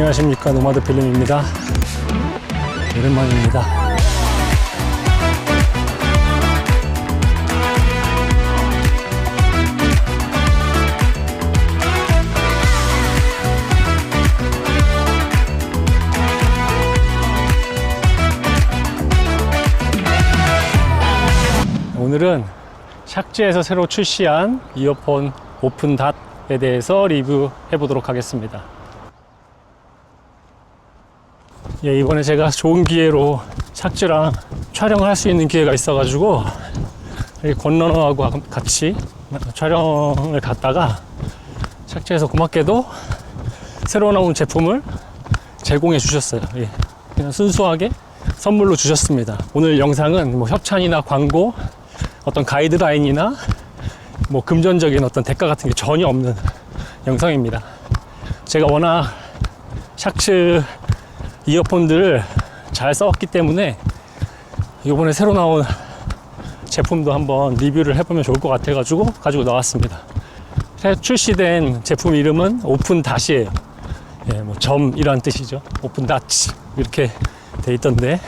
안녕하십니까, 노마드 필름입니다. 오랜만입니다. 오늘은 샥즈에서 새로 출시한 이어폰 오픈 닷에 대해서 리뷰해 보도록 하겠습니다. 예, 이번에 제가 좋은 기회로 샥즈랑 촬영을 할 수 있는 기회가 있어가지고 권러너하고 같이 촬영을 갔다가 샥즈에서 고맙게도 새로 나온 제품을 제공해 주셨어요. 예, 그냥 순수하게 선물로 주셨습니다. 오늘 영상은 뭐 협찬이나 광고, 어떤 가이드라인이나 뭐 금전적인 어떤 대가 같은 게 전혀 없는 영상입니다. 제가 워낙 샥즈 이어폰들을 잘 써왔기 때문에 이번에 새로 나온 제품도 한번 리뷰를 해보면 좋을 것 같아가지고 가지고 나왔습니다. 새 출시된 제품 이름은 오픈 닷이에요. 예, 뭐 점이란 뜻이죠. 오픈 닷 이렇게 돼 있던데,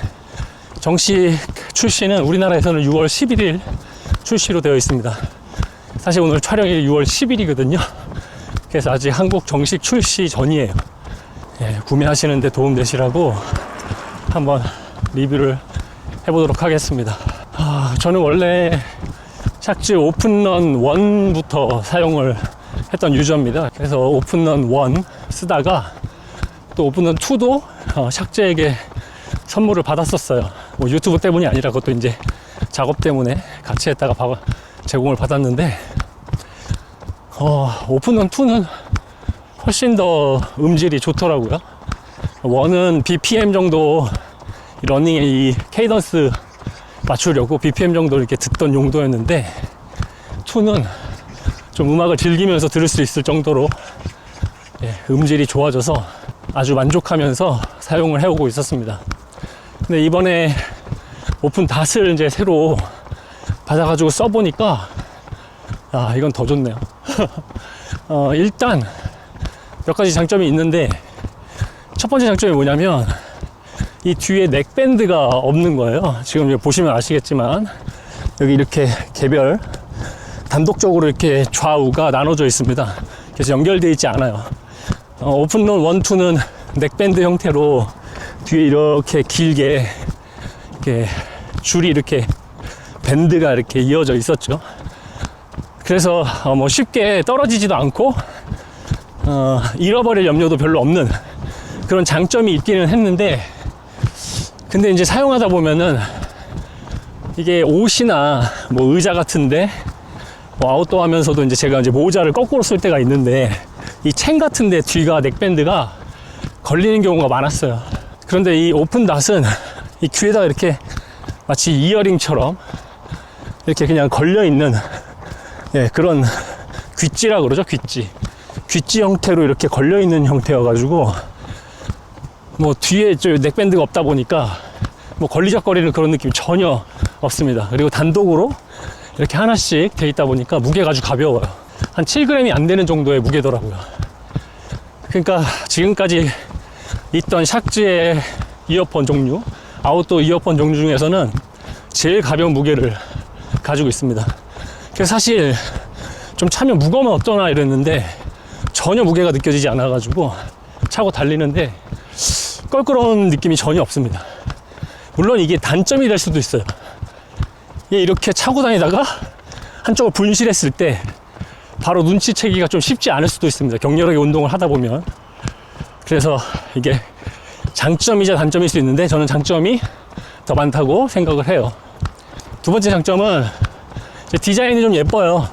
정식 출시는 우리나라에서는 6월 11일 출시로 되어 있습니다. 사실 오늘 촬영이 6월 10일이거든요. 그래서 아직 한국 정식 출시 전이에요. 예, 구매하시는데 도움 되시라고 한번 리뷰를 해보도록 하겠습니다. 저는 원래 샥즈 오픈런 1부터 사용을 했던 유저입니다. 그래서 오픈런 1 쓰다가 또 오픈런 2도 샥즈에게 선물을 받았었어요. 뭐 유튜브 때문이 아니라 그것도 이제 작업 때문에 같이 했다가 제공을 받았는데, 오픈런 2는 훨씬 더 음질이 좋더라고요. 1은 BPM 정도 러닝의 이 케이던스 맞추려고 BPM 정도 이렇게 듣던 용도였는데, 2는 좀 음악을 즐기면서 들을 수 있을 정도로 음질이 좋아져서 아주 만족하면서 사용을 해오고 있었습니다. 근데 이번에 오픈 닷을 이제 새로 받아가지고 써보니까 이건 더 좋네요. 일단 몇 가지 장점이 있는데, 첫 번째 장점이 뭐냐면 이 뒤에 넥밴드가 없는 거예요. 지금 보시면 아시겠지만 여기 이렇게 개별 단독적으로 이렇게 좌우가 나눠져 있습니다. 그래서 연결되어 있지 않아요. 오픈런 1, 2는 넥밴드 형태로 뒤에 이렇게 길게 이렇게 줄이 이렇게 밴드가 이렇게 이어져 있었죠. 그래서 뭐 쉽게 떨어지지도 않고 잃어버릴 염려도 별로 없는 그런 장점이 있기는 했는데, 근데 이제 사용하다 보면은 이게 옷이나 뭐 의자 같은데 뭐 아웃도어 하면서도 이제 제가 이제 모자를 거꾸로 쓸 때가 있는데 이 챙 같은데 뒤가 넥밴드가 걸리는 경우가 많았어요. 그런데 이 오픈 닷은 이 귀에다가 이렇게 마치 이어링처럼 이렇게 그냥 걸려있는 그런 귀찌라 그러죠. 귀찌 형태로 이렇게 걸려있는 형태여가지고 뭐 뒤에 저 넥밴드가 없다 보니까 뭐 걸리적거리는 그런 느낌이 전혀 없습니다. 그리고 단독으로 이렇게 하나씩 돼 있다 보니까 무게가 아주 가벼워요. 한 7g이 안 되는 정도의 무게더라고요. 그러니까 지금까지 있던 샥즈의 이어폰 종류, 아웃도어 이어폰 종류 중에서는 제일 가벼운 무게를 가지고 있습니다. 그래서 사실 좀 차면 무거우면 어떠나 이랬는데 전혀 무게가 느껴지지 않아가지고 차고 달리는데 껄끄러운 느낌이 전혀 없습니다. 물론 이게 단점이 될 수도 있어요. 이렇게 차고 다니다가 한쪽을 분실했을 때 바로 눈치채기가 좀 쉽지 않을 수도 있습니다. 격렬하게 운동을 하다 보면. 그래서 이게 장점이자 단점일 수 있는데 저는 장점이 더 많다고 생각을 해요. 두 번째 장점은 디자인이 좀 예뻐요.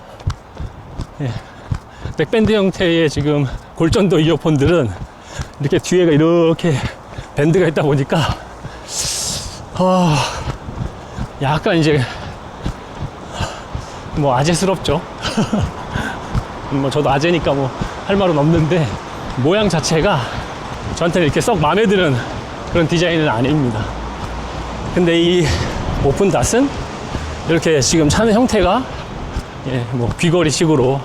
넥밴드 형태의 지금 골전도 이어폰들은 이렇게 뒤에가 이렇게 밴드가 있다 보니까 약간 이제 뭐 아재스럽죠. 뭐 저도 아재니까 뭐 할 말은 없는데 모양 자체가 저한테는 이렇게 썩 마음에 드는 그런 디자인은 아닙니다. 근데 이 오픈 닷은 이렇게 지금 차는 형태가 뭐 귀걸이식으로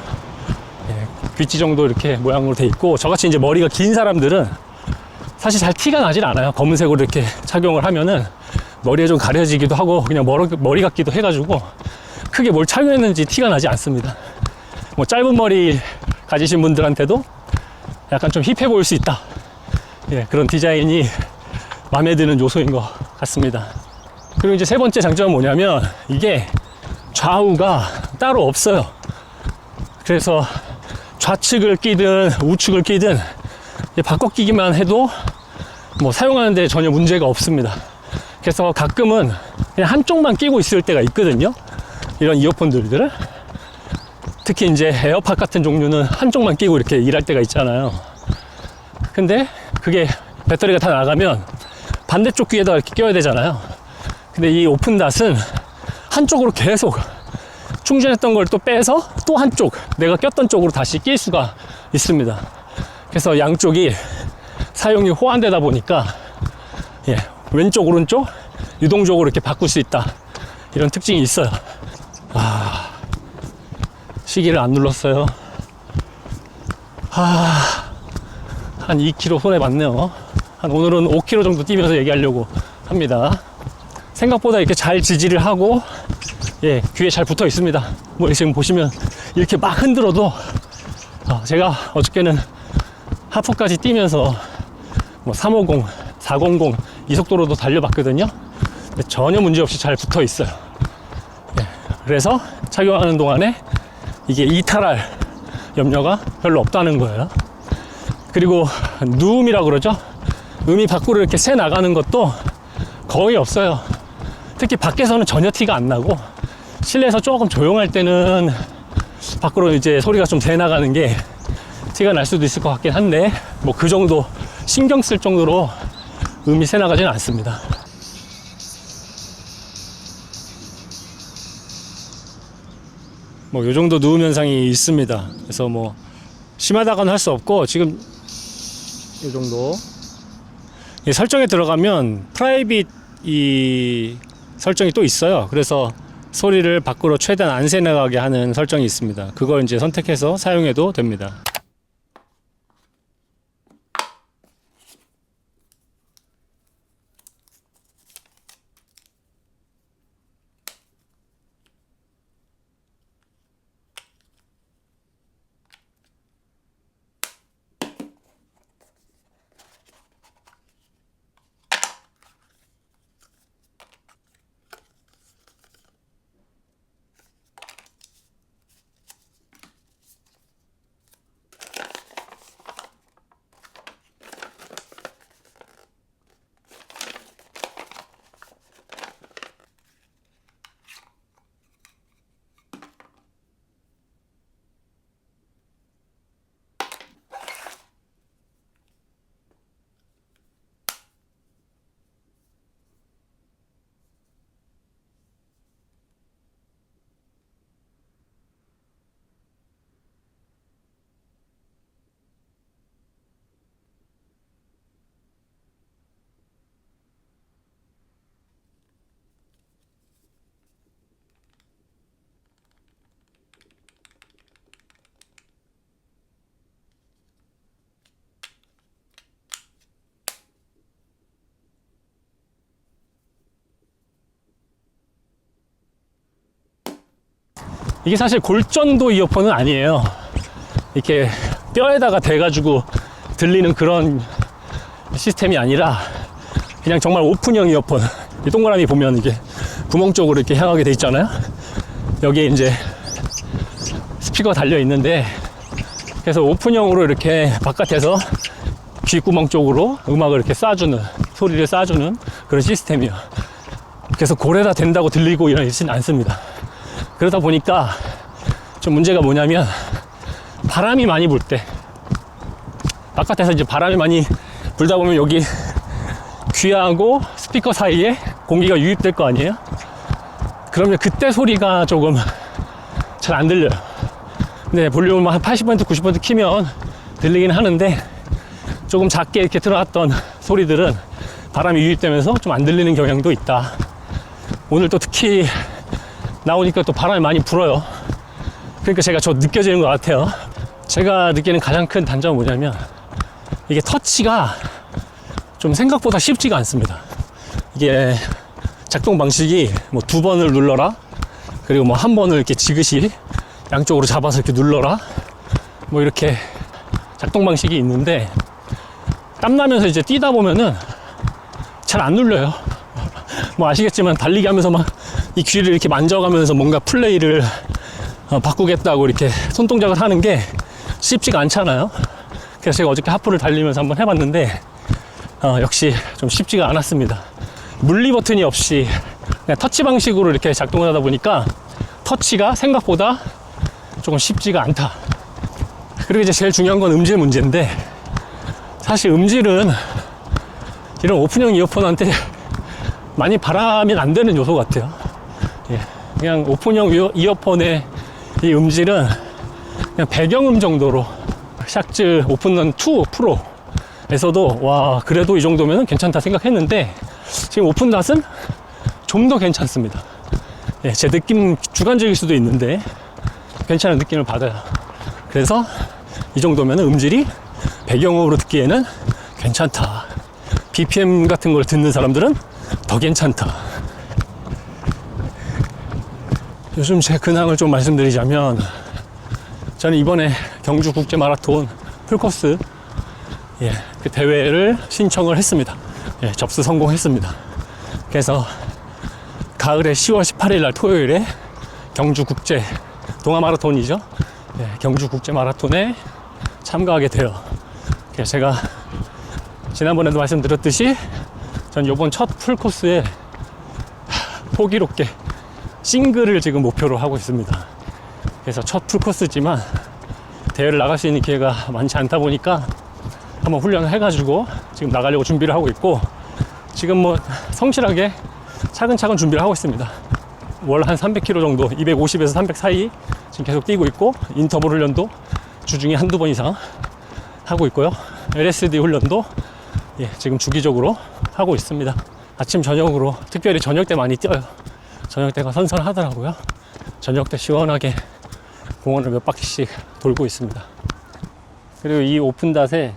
귀찌 정도 이렇게 모양으로 돼 있고, 저같이 이제 머리가 긴 사람들은 사실 잘 티가 나질 않아요. 검은색으로 이렇게 착용을 하면은 머리에 좀 가려지기도 하고 그냥 머리 같기도 해가지고 크게 뭘 착용했는지 티가 나지 않습니다. 뭐 짧은 머리 가지신 분들한테도 약간 좀 힙해 보일 수 있다. 예, 그런 디자인이 마음에 드는 요소인 것 같습니다. 그리고 이제 세 번째 장점은 뭐냐면 이게 좌우가 따로 없어요. 그래서 좌측을 끼든 우측을 끼든 바꿔 끼기만 해도 뭐 사용하는데 전혀 문제가 없습니다. 그래서 가끔은 그냥 한쪽만 끼고 있을 때가 있거든요. 이런 이어폰들을 특히 이제 에어팟 같은 종류는 한쪽만 끼고 이렇게 일할 때가 있잖아요. 근데 그게 배터리가 다 나가면 반대쪽 귀에다 이렇게 껴야 되잖아요. 근데 이 오픈닷은 한쪽으로 계속 충전했던 걸 또 빼서 또 한쪽 내가 꼈던 쪽으로 다시 낄 수가 있습니다. 그래서 양쪽이 사용이 호환되다 보니까 예, 왼쪽 오른쪽 유동적으로 이렇게 바꿀 수 있다, 이런 특징이 있어요. 시계를 안 눌렀어요. 한 2km 손에 맞네요. 오늘은 5km 정도 뛰면서 얘기하려고 합니다. 생각보다 이렇게 잘 지지를 하고 예, 귀에 잘 붙어 있습니다. 뭐 지금 보시면 이렇게 막 흔들어도 제가 어저께는 하프까지 뛰면서 뭐 350, 400 이 속도로도 달려봤거든요. 근데 전혀 문제없이 잘 붙어 있어요. 예, 그래서 착용하는 동안에 이게 이탈할 염려가 별로 없다는 거예요. 그리고 누움이라고 그러죠. 음이 밖으로 이렇게 새 나가는 것도 거의 없어요. 특히 밖에서는 전혀 티가 안 나고 실내에서 조금 조용할 때는 밖으로 이제 소리가 좀 새 나가는 게 티가 날 수도 있을 것 같긴 한데 뭐 그 정도 신경 쓸 정도로 음이 새 나가지는 않습니다. 뭐 요 정도 누움 현상이 있습니다. 그래서 뭐 심하다고는 할 수 없고 지금 이 정도 설정에 들어가면 프라이빗 이 설정이 또 있어요. 그래서 소리를 밖으로 최대한 안 새나가게 하는 설정이 있습니다. 그걸 이제 선택해서 사용해도 됩니다. 이게 사실 골전도 이어폰은 아니에요. 이렇게 뼈에다가 대가지고 들리는 그런 시스템이 아니라 그냥 정말 오픈형 이어폰. 이 동그라미 보면 이게 구멍 쪽으로 이렇게 향하게 돼 있잖아요. 여기에 이제 스피커가 달려 있는데 그래서 오픈형으로 이렇게 바깥에서 귓구멍 쪽으로 음악을 이렇게 쏴주는, 소리를 쏴주는 그런 시스템이에요. 그래서 골에다 댄다고 들리고 이러지는 않습니다. 그러다 보니까 좀 문제가 뭐냐면 바람이 많이 불 때, 바깥에서 이제 바람이 많이 불다 보면 여기 귀하고 스피커 사이에 공기가 유입될 거 아니에요? 그러면 그때 소리가 조금 잘 안 들려요. 근데 볼륨을 한 80% 90% 키면 들리긴 하는데 조금 작게 이렇게 들어왔던 소리들은 바람이 유입되면서 좀 안 들리는 경향도 있다. 오늘 또 특히 나오니까 또 바람이 많이 불어요. 그러니까 제가 느껴지는 것 같아요. 제가 느끼는 가장 큰 단점은 뭐냐면 이게 터치가 좀 생각보다 쉽지가 않습니다. 이게 작동 방식이 뭐 2번을 눌러라, 그리고 뭐 1번을 이렇게 지그시 양쪽으로 잡아서 이렇게 눌러라, 뭐 이렇게 작동 방식이 있는데, 땀나면서 이제 뛰다 보면은 잘 안 눌려요. 뭐 아시겠지만 달리기 하면서 막 이 귀를 이렇게 만져가면서 뭔가 플레이를 바꾸겠다고 이렇게 손동작을 하는 게 쉽지가 않잖아요. 그래서 제가 어저께 하프를 달리면서 한번 해봤는데 역시 좀 쉽지가 않았습니다. 물리 버튼이 없이 그냥 터치 방식으로 이렇게 작동을 하다 보니까 터치가 생각보다 조금 쉽지가 않다. 그리고 이제 제일 중요한 건 음질 문제인데, 사실 음질은 이런 오픈형 이어폰한테 많이 바라면 안 되는 요소 같아요. 예, 그냥 오픈형 이어폰의 이 음질은 그냥 배경음 정도로, 샥즈 오픈런 2 프로에서도 와 그래도 이 정도면 괜찮다 생각했는데, 지금 오픈닷은 좀 더 괜찮습니다. 예, 제 느낌 주관적일 수도 있는데 괜찮은 느낌을 받아요. 그래서 이 정도면 음질이 배경음으로 듣기에는 괜찮다. BPM 같은 걸 듣는 사람들은 더 괜찮다. 요즘 제 근황을 좀 말씀드리자면, 저는 이번에 경주 국제 마라톤 풀코스 그 대회를 신청을 했습니다. 예, 접수 성공했습니다. 그래서 가을에 10월 18일 날 토요일에 경주 국제 동아 마라톤이죠. 예, 경주 국제 마라톤에 참가하게 돼요. 그래서 제가 지난번에도 말씀드렸듯이 전 이번 첫 풀코스에 호기롭게 싱글을 지금 목표로 하고 있습니다. 그래서 첫 풀코스지만 대회를 나갈 수 있는 기회가 많지 않다 보니까 한번 훈련을 해가지고 지금 나가려고 준비를 하고 있고, 지금 뭐 성실하게 차근차근 준비를 하고 있습니다. 월 한 300km 정도, 250에서 300 사이 지금 계속 뛰고 있고, 인터벌 훈련도 주중에 한두 번 이상 하고 있고요. LSD 훈련도 지금 주기적으로 하고 있습니다. 아침 저녁으로, 특별히 저녁 때 많이 뛰어요. 저녁 때가 선선하더라고요. 저녁 때 시원하게 공원을 몇 바퀴씩 돌고 있습니다. 그리고 이 오픈닷의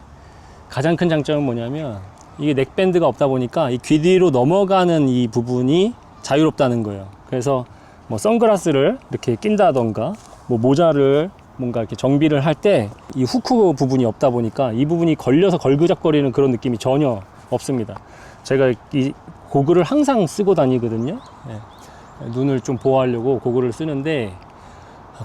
가장 큰 장점은 뭐냐면, 이게 넥밴드가 없다 보니까 이 귀 뒤로 넘어가는 이 부분이 자유롭다는 거예요. 그래서 뭐 선글라스를 이렇게 낀다던가, 뭐 모자를 뭔가 이렇게 정비를 할 때 이 후크 부분이 없다 보니까 이 부분이 걸려서 걸그적거리는 그런 느낌이 전혀 없습니다. 제가 이 고글을 항상 쓰고 다니거든요. 눈을 좀 보호하려고 고글을 쓰는데,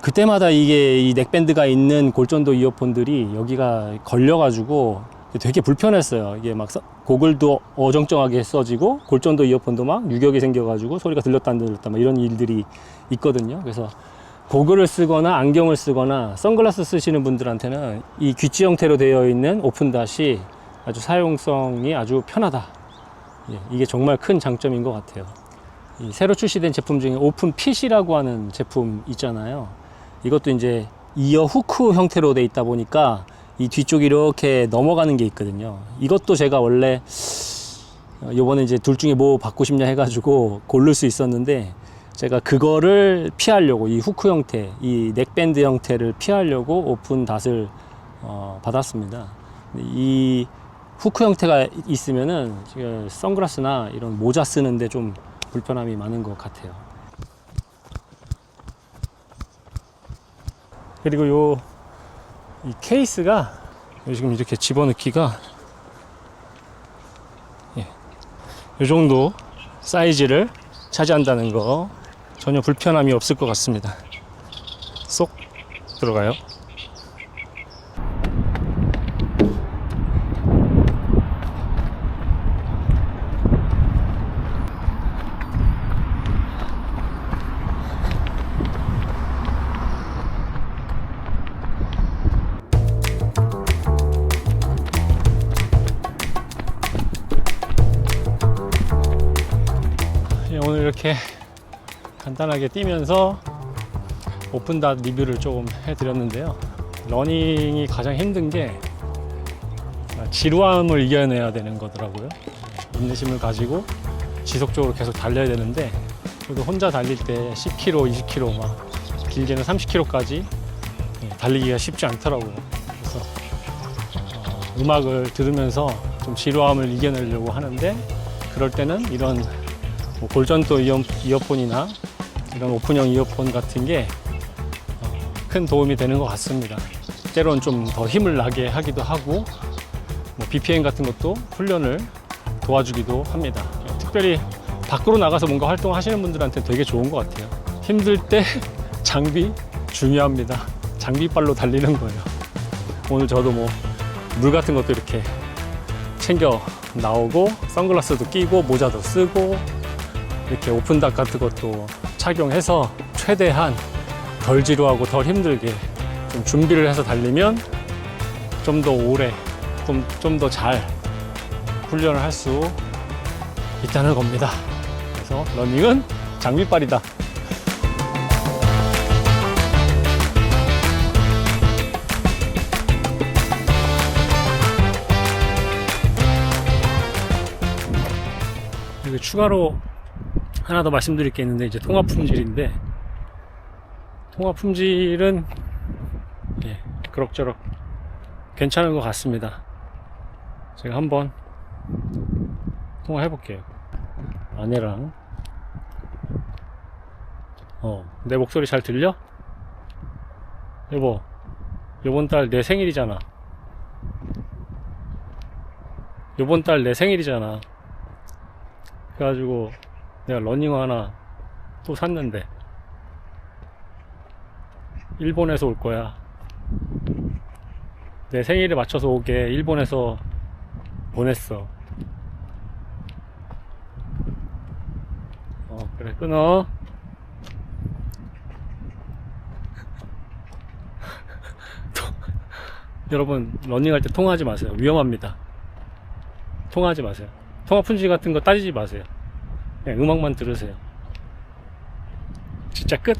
그때마다 이게 이 넥밴드가 있는 골전도 이어폰들이 여기가 걸려가지고 되게 불편했어요. 이게 막 고글도 어정쩡하게 써지고 골전도 이어폰도 막 유격이 생겨가지고 소리가 들렸다 안 들렸다 막 이런 일들이 있거든요. 그래서 고글을 쓰거나 안경을 쓰거나 선글라스 쓰시는 분들한테는 이 귀찌 형태로 되어 있는 오픈닷이 아주 사용성이 아주 편하다. 이게 정말 큰 장점인 것 같아요. 이 새로 출시된 제품 중에 오픈핏이라고 하는 제품 있잖아요. 이것도 이제 이어 후크 형태로 돼 있다 보니까 이 뒤쪽이 이렇게 넘어가는 게 있거든요. 이것도 제가 원래 요번에 이제 둘 중에 뭐 받고 싶냐 해가지고 고를 수 있었는데, 제가 그거를 피하려고 이 후크 형태, 이 넥밴드 형태를 피하려고 오픈닷을 받았습니다. 이 후크 형태가 있으면은 선글라스나 이런 모자 쓰는데 좀 불편함이 많은 것 같아요. 그리고 이 케이스가 지금 이렇게 집어넣기가 이 정도 사이즈를 차지한다는 거 전혀 불편함이 없을 것 같습니다. 쏙 들어가요. 오늘 이렇게 간단하게 뛰면서 오픈닷 리뷰를 조금 해드렸는데요. 러닝이 가장 힘든 게 지루함을 이겨내야 되는 거더라고요. 인내심을 가지고 지속적으로 계속 달려야 되는데, 저도 혼자 달릴 때 10km, 20km, 막 길게는 30km까지 달리기가 쉽지 않더라고요. 그래서 음악을 들으면서 좀 지루함을 이겨내려고 하는데, 그럴 때는 이런 뭐 골전도 이어폰이나 이런 오픈형 이어폰 같은 게 큰 도움이 되는 것 같습니다. 때론 좀 더 힘을 나게 하기도 하고, 뭐 BPM 같은 것도 훈련을 도와주기도 합니다. 특별히 밖으로 나가서 뭔가 활동하시는 분들한테 되게 좋은 것 같아요. 힘들 때 장비 중요합니다. 장비빨로 달리는 거예요. 오늘 저도 뭐 물 같은 것도 이렇게 챙겨 나오고, 선글라스도 끼고, 모자도 쓰고, 이렇게 오픈닭 같은 것도 착용해서 최대한 덜 지루하고 덜 힘들게 좀 준비를 해서 달리면 좀 더 오래, 좀 더 잘 훈련을 할 수 있다는 겁니다. 그래서 러닝은 장비빨이다. 여기 추가로 하나 더 말씀드릴 게 있는데, 이제 통합 품질인데, 통합 품질은 예, 그럭저럭 괜찮은 것 같습니다. 제가 한번 통화해 볼게요. 아내랑. 내 목소리 잘 들려? 여보, 요번 달 내 생일이잖아. 요번 달 내 생일이잖아. 그래가지고 내가 러닝화 하나 또 샀는데 일본에서 올 거야. 내 생일에 맞춰서 오게 일본에서 보냈어. 그래, 끊어. 여러분, 러닝할 때 통화하지 마세요. 위험합니다. 통화하지 마세요. 통화 품질 같은 거 따지지 마세요. 그냥 음악만 들으세요. 진짜 끝.